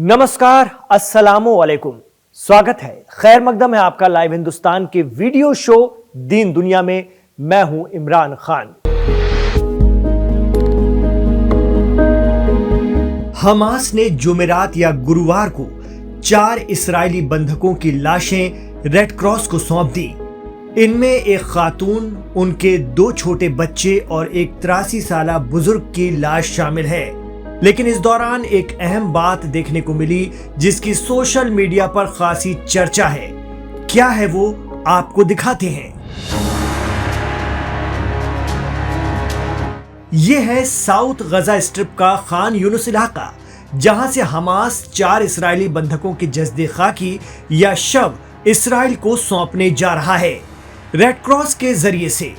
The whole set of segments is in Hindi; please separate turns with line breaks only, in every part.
नमस्कार, अस्सलामु अलैकुम। स्वागत है, खैर मकदम है आपका लाइव हिंदुस्तान के वीडियो शो दीन दुनिया में। मैं हूं इमरान खान। हमास ने जुमेरात या गुरुवार को 4 इस्राएली बंधकों की लाशें रेड क्रॉस को सौंप दी। इनमें एक खातून, उनके 2 छोटे बच्चे और एक 83 साल बुजुर्ग की लाश शामिल है। लेकिन इस दौरान एक अहम बात देखने को मिली जिसकी सोशल मीडिया पर खासी चर्चा है। क्या है वो, आपको दिखाते हैं। यह है साउथ गजा स्ट्रिप का खान यूनुस इलाका, जहां से हमास 4 इस्राएली बंधकों के जस्दे खाकी या शव इस्राएल को सौंपने जा रहा है रेड क्रॉस के जरिए से।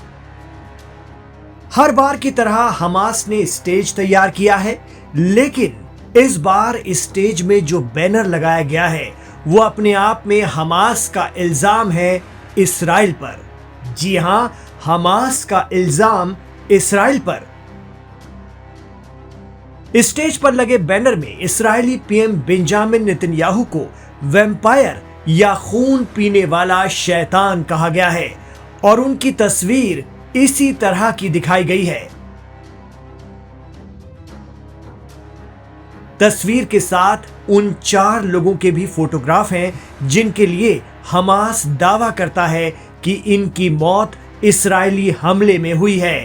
हर बार की तरह हमास ने स्टेज तैयार किया है, लेकिन इस बार स्टेज में जो बैनर लगाया गया है वो अपने आप में हमास का इल्जाम है इस्राएल पर। जी हां, हमास का इल्जाम इस्राएल पर। स्टेज पर लगे बैनर में इस्राएली पीएम बेंजामिन नेतन्याहू को वैम्पायर या खून पीने वाला शैतान कहा गया है और उनकी तस्वीर इसी तरह की दिखाई गई है। तस्वीर के साथ उन 4 लोगों के भी फोटोग्राफ हैं जिनके लिए हमास दावा करता है कि इनकी मौत इस्राएली हमले में हुई है।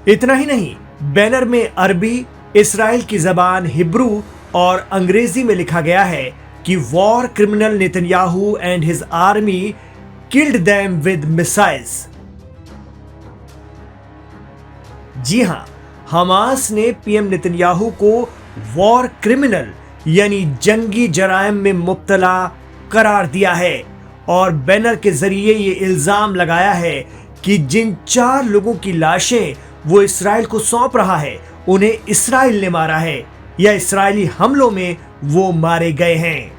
इतना ही नहीं, बैनर में अरबी, इस्राएल की जबान हिब्रू और अंग्रेजी में लिखा गया है कि war criminal Netanyahu and his army killed them with missiles. जी हां, हमास ने पीएम नेतन्याहू को वॉर क्रिमिनल यानी जंगी जराइम में मुब्तला करार दिया है और बैनर के जरिए ये इल्जाम लगाया है कि जिन 4 लोगों की लाशें वो इस्राएल को सौंप रहा है, उन्हें इस्राएल ने मारा है या इस्राएली हमलों में वो मारे गए हैं।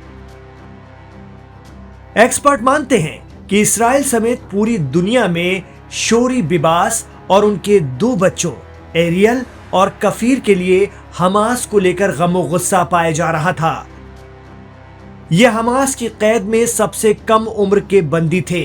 एक्सपर्ट मानते हैं कि इस्राएल समेत पूरी दुनिया में शोरी बिबास और उनके 2 बच्चों एरियल और कफीर के लिए हमास को लेकर गमो गुस्सा पाया जा रहा था। यह हमास की कैद में सबसे कम उम्र के बंदी थे।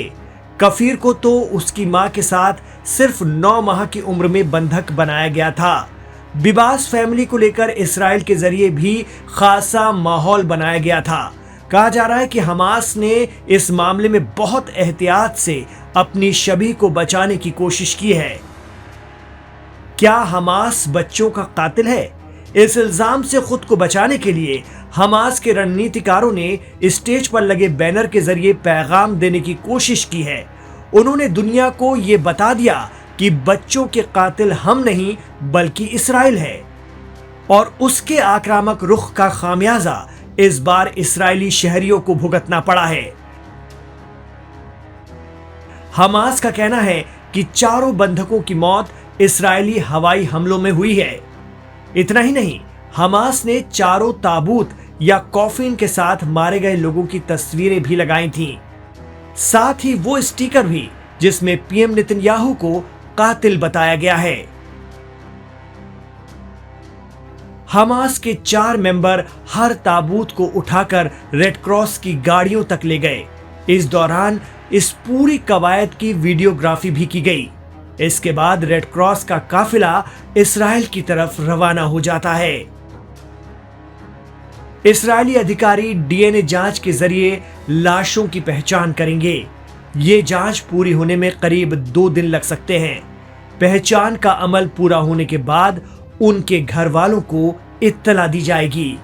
कफीर को तो उसकी मां के साथ सिर्फ 9 माह की उम्र में बंधक बनाया गया था। बिबास फैमिली को लेकर इस्राएल के जरिए भी खासा माहौल बनाया गया था। कहा जा रहा है कि हमास ने इस मामले में बहुत एहतियात से अपनी शबीह को बचाने की कोशिश की है। क्या हमास बच्चों का कातिल है? इस इल्जाम से खुद को बचाने के लिए हमास के रणनीतिकारों ने स्टेज पर लगे बैनर के जरिए पैगाम देने की कोशिश की है। उन्होंने दुनिया को यह बता दिया कि बच्चों के कातिल हम नहीं बल्कि इस्राएल है और उसके आक्रामक रुख का खामियाजा इस बार इस्राएली शहरियों को भुगतना पड़ा है। हमास का कहना है कि चारों बंधकों की मौत इस्राएली हवाई हमलों में हुई है। इतना ही नहीं, हमास ने चारों ताबूत या कॉफिन के साथ मारे गए लोगों की तस्वीरें भी लगाई थीं। साथ ही वो स्टिकर भी जिसमें पीएम नेतन्याहू को कातिल बताया गया है। हमास के 4 मेंबर हर ताबूत को उठाकर रेड क्रॉस की गाड़ियों तक ले गए। इस दौरान इस पूरी कवायद की वीडियोग्राफी भी की गई। इसके बाद रेड क्रॉस का काफिला इस्राएल की तरफ रवाना हो जाता है। इस्राएली अधिकारी डीएनए जांच के जरिए लाशों की पहचान करेंगे। ये जांच पूरी होने में करीब 2 दिन लग सकते हैं। पहचान का अमल पूरा होने के बाद उनके घर वालों को इत्तला दी जाएगी।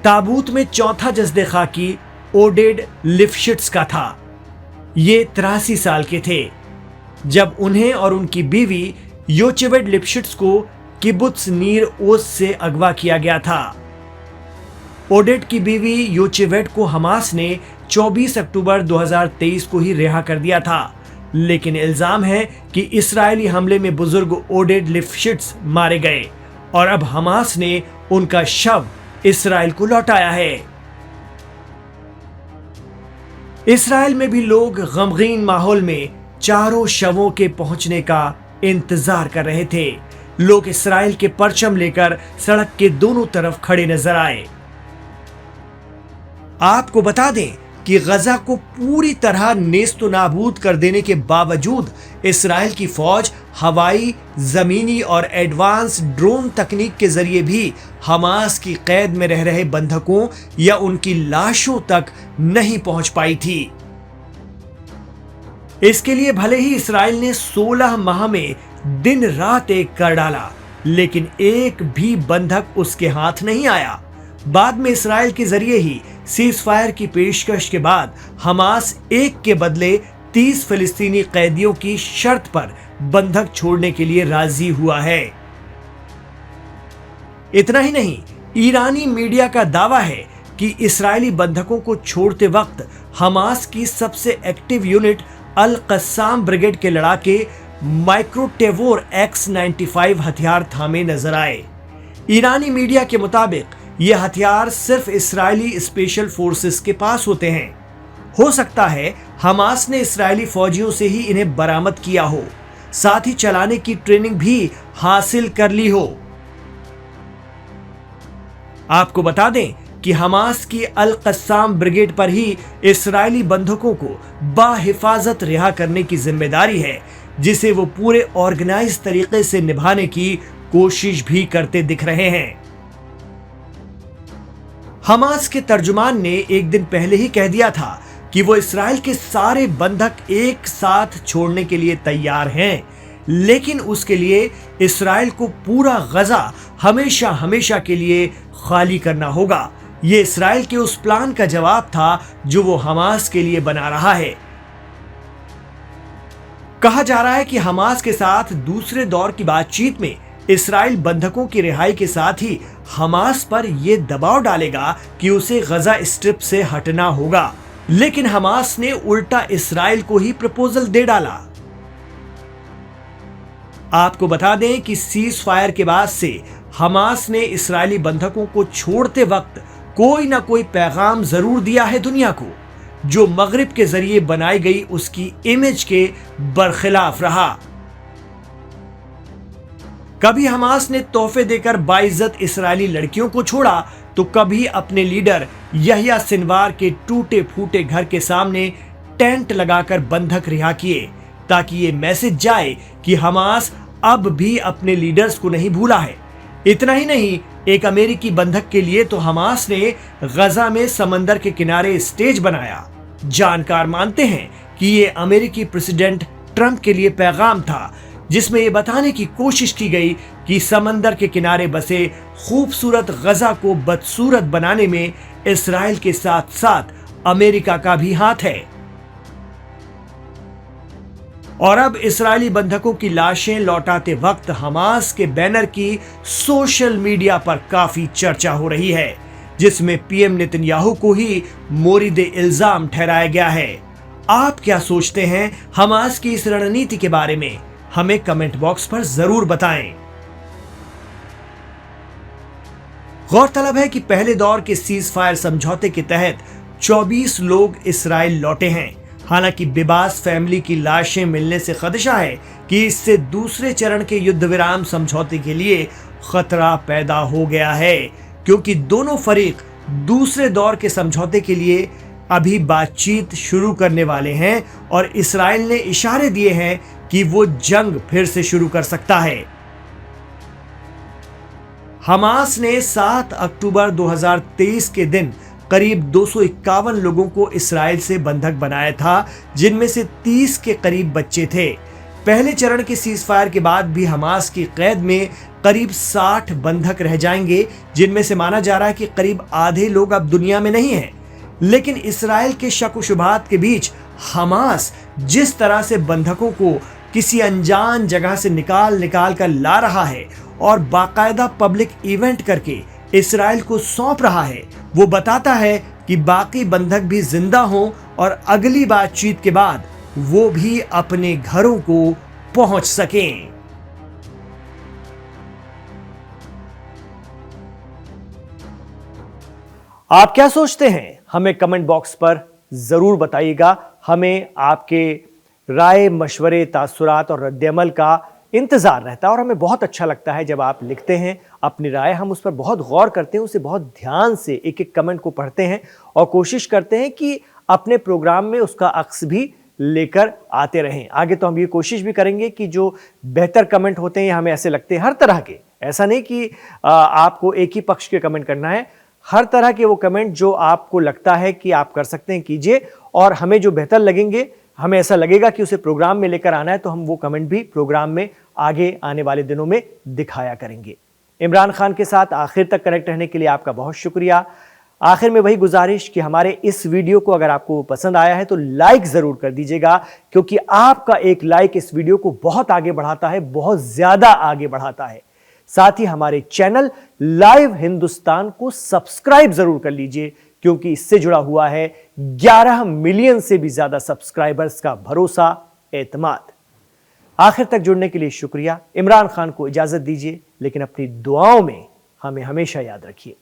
ताबूत में चौथा जस्दे खाकी ओडेड लिफशिट्स का था। ये 83 साल के थे जब उन्हें और उनकी बीवी योचेवेड लिपशिट्स को किबुत्स नीर ओज से अगवा किया गया था। ओडेड की बीवी योचेवेड को हमास ने 24 अक्टूबर 2023 को ही रिहा कर दिया था, लेकिन इल्जाम है कि इस्राएली हमले में बुजुर्ग ओडेड लिपशिट्स मारे गए और अब हमास ने उनका शव इस्राएल को लौटाया है। इस्राएल में भी लोग गमगीन माहौल में चारों शवों के पहुंचने का इंतजार कर रहे थे, लोग इसराइल के परचम लेकर सड़क के दोनों तरफ खड़े नजर आए। आपको बता दें कि गजा को पूरी तरह नेस्तो नाबूद कर देने के बावजूद इसराइल की फौज हवाई, जमीनी और एडवांस ड्रोन तकनीक के जरिए भी हमास की कैद में रह रहे बंधकों या उनकी लाशों तक नहीं पहुंच पाई थी। इसके लिए भले ही इसराइल ने 16 माह में दिन रात एक कर डाला, लेकिन एक भी बंधक उसके हाथ नहीं आया। बाद में इसराइल के जरिए ही सीज फायर की पेशकश के बाद हमास एक के बदले 30 फिलिस्तीनी कैदियों की शर्त पर बंधक छोड़ने के लिए राजी हुआ है। इतना ही नहीं, ईरानी मीडिया का दावा है कि इस्राएली बंधकों को छोड़ते वक्त हमास की सबसे एक्टिव यूनिट अल कस्साम ब्रिगेड के लड़ाके माइक्रोटेवोर X-95 हथियार थामे नजर आए। ईरानी मीडिया के मुताबिक ये हथियार सिर्फ इस्राएली स्पेशल फोर्सेस के पास होते हैं। हो सकता है हमास ने इस्राएली फौजियों से ही इन्हें बरामद किया हो, साथ ही चलाने की ट्रेनिंग भी हासिल कर ली हो। आपको बता दें कि हमास की अल कस्साम ब्रिगेड पर ही इस्राएली बंधकों को बाहिफाजत रिहा करने की जिम्मेदारी है, जिसे वो पूरे ऑर्गेनाइज तरीके से निभाने की कोशिश भी करते दिख रहे हैं। हमास के तर्जुमान ने एक दिन पहले ही कह दिया था कि वो इस्राएल के सारे बंधक एक साथ छोड़ने के लिए तैयार हैं, लेकिन उसके लिए इस्राएल को पूरा गजा हमेशा हमेशा के लिए खाली करना होगा। ये इस्राएल के उस प्लान का जवाब था जो वो हमास के लिए बना रहा है। कहा जा रहा है कि हमास के साथ दूसरे दौर की बातचीत में इस्राएल बंधकों की रिहाई के साथ ही हमास पर यह दबाव डालेगा कि उसे गजा स्ट्रिप से हटना होगा, लेकिन हमास ने उल्टा इस्राएल को ही प्रपोजल दे डाला। आपको बता दें कि सीज फायर के बाद से हमास ने इस्राएली बंधकों को छोड़ते वक्त कोई ना कोई पैगाम जरूर दिया है दुनिया को, जो मगरिब के जरिए बनाई गई उसकी इमेज के बरखिलाफ रहा। कभी हमास ने तोहफे देकर बाइज्जत इस्राएली लड़कियों को छोड़ा, तो कभी अपने लीडर यहिया सिनवार के टूटे फूटे घर के सामने टेंट लगाकर बंधक रिहा किए, ताकि ये मैसेज जाए कि हमास अब भी अपने लीडर्स को नहीं भूला है। इतना ही नहीं, एक अमेरिकी बंधक के लिए तो हमास ने गजा में समंदर के किनारे स्टेज बनाया। जानकार मानते हैं कि ये अमेरिकी प्रेसिडेंट ट्रंप के लिए पैगाम था, जिसमें यह बताने की कोशिश की गई कि समंदर के किनारे बसे खूबसूरत गजा को बदसूरत बनाने में इस्राएल के साथ साथ अमेरिका का भी हाथ है। और अब इस्राएली बंधकों की लाशें लौटाते वक्त हमास के बैनर की सोशल मीडिया पर काफी चर्चा हो रही है, जिसमें पीएम नेतन्याहू को ही मोरिदे इल्जाम ठहराया गया है। आप क्या सोचते हैं हमास की इस रणनीति के बारे में? हमें कमेंट बॉक्स पर जरूर बताएं। गौरतलब है कि पहले दौर के सीज फायर समझौते के तहत 24 लोग इस्राएल लौटे हैं। हालांकि बिबास फैमिली की लाशें मिलने से खदशा है कि इससे दूसरे चरण के युद्ध विराम समझौते के लिए खतरा पैदा हो गया है, क्योंकि दोनों फरीक दूसरे दौर के समझौते के लिए अभी बातचीत शुरू करने वाले हैं और इस्राएल ने इशारे दिए हैं कि वो जंग फिर से शुरू कर सकता है। हमास ने 7 अक्टूबर 2023 के दिन करीब 251 लोगों को इस्राएल से बंधक बनाया था, जिनमें से 30 के करीब बच्चे थे। पहले चरण के सीज फायर के बाद भी हमास की कैद में करीब 60 बंधक रह जाएंगे, जिनमें से माना जा रहा है कि करीब आधे लोग अब दुनिया में नहीं हैं। लेकिन इस्राएल के शक व शुबहात के बीच हमास जिस तरह से बंधकों को किसी अनजान जगह से निकाल कर ला रहा है और बाकायदा पब्लिक इवेंट करके इस्राएल को सौंप रहा है, वो बताता है कि बाकी बंधक भी जिंदा हों और अगली बातचीत के बाद वो भी अपने घरों को पहुंच सकें। आप क्या सोचते हैं? हमें कमेंट बॉक्स पर जरूर बताइएगा। हमें आपके राय, मशवरे, तासुरात और रद्द अमल का इंतज़ार रहता है और हमें बहुत अच्छा लगता है जब आप लिखते हैं अपनी राय। हम उस पर बहुत गौर करते हैं, उसे बहुत ध्यान से एक एक कमेंट को पढ़ते हैं और कोशिश करते हैं कि अपने प्रोग्राम में उसका अक्स भी लेकर आते रहें। आगे तो हम ये कोशिश भी करेंगे कि जो बेहतर कमेंट होते हैं, हमें ऐसे लगते हैं हर तरह के, ऐसा नहीं कि आपको एक ही पक्ष के कमेंट करना है, हर तरह के वो कमेंट जो आपको लगता है कि आप कर सकते हैं कीजिए, और हमें जो बेहतर लगेंगे, हमें ऐसा लगेगा कि उसे प्रोग्राम में लेकर आना है, तो हम वो कमेंट भी प्रोग्राम में आगे आने वाले दिनों में दिखाया करेंगे। इमरान खान के साथ आखिर तक कनेक्ट रहने के लिए आपका बहुत शुक्रिया। आखिर में वही गुजारिश कि हमारे इस वीडियो को अगर आपको पसंद आया है तो लाइक जरूर कर दीजिएगा, क्योंकि आपका एक लाइक इस वीडियो को बहुत आगे बढ़ाता है, बहुत ज्यादा आगे बढ़ाता है। साथ ही हमारे चैनल लाइव हिंदुस्तान को सब्सक्राइब जरूर कर लीजिए, क्योंकि इससे जुड़ा हुआ है 11 मिलियन से भी ज्यादा सब्सक्राइबर्स का भरोसा, एतमाद। आखिर तक जुड़ने के लिए शुक्रिया। इमरान खान को इजाजत दीजिए, लेकिन अपनी दुआओं में हमें हमेशा याद रखिए।